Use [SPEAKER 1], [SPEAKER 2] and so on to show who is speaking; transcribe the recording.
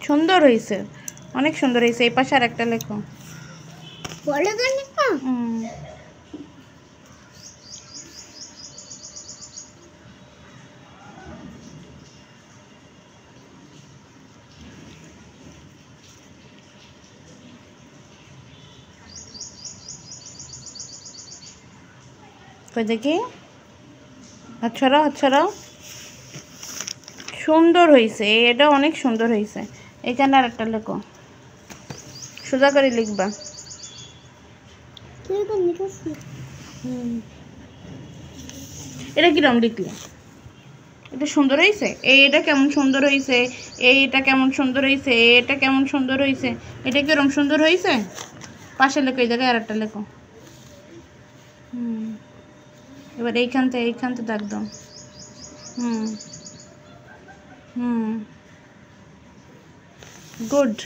[SPEAKER 1] সুন্দর হয়েছে, অনেক সুন্দর হয়েছে। এই পাশে আর একটা লেখো। দেখি, আচ্ছা আচ্ছা, সুন্দর হয়েছে, এটা অনেক সুন্দর হয়েছে। এখানে আর একটা লেখো, সোজা করে লিখবা। এটা কিরম লিখলে? এটা সুন্দর হয়েছে, এটা কেমন সুন্দর হয়েছে, এইটা কেমন সুন্দর হয়েছে, এটা কেমন সুন্দর হয়েছে, এটা কিরম সুন্দর হয়েছে। পাশে লেখো, এই জায়গায় আর একটা লেখো। এবার এইখান থেকে দাগ দাও। গুড।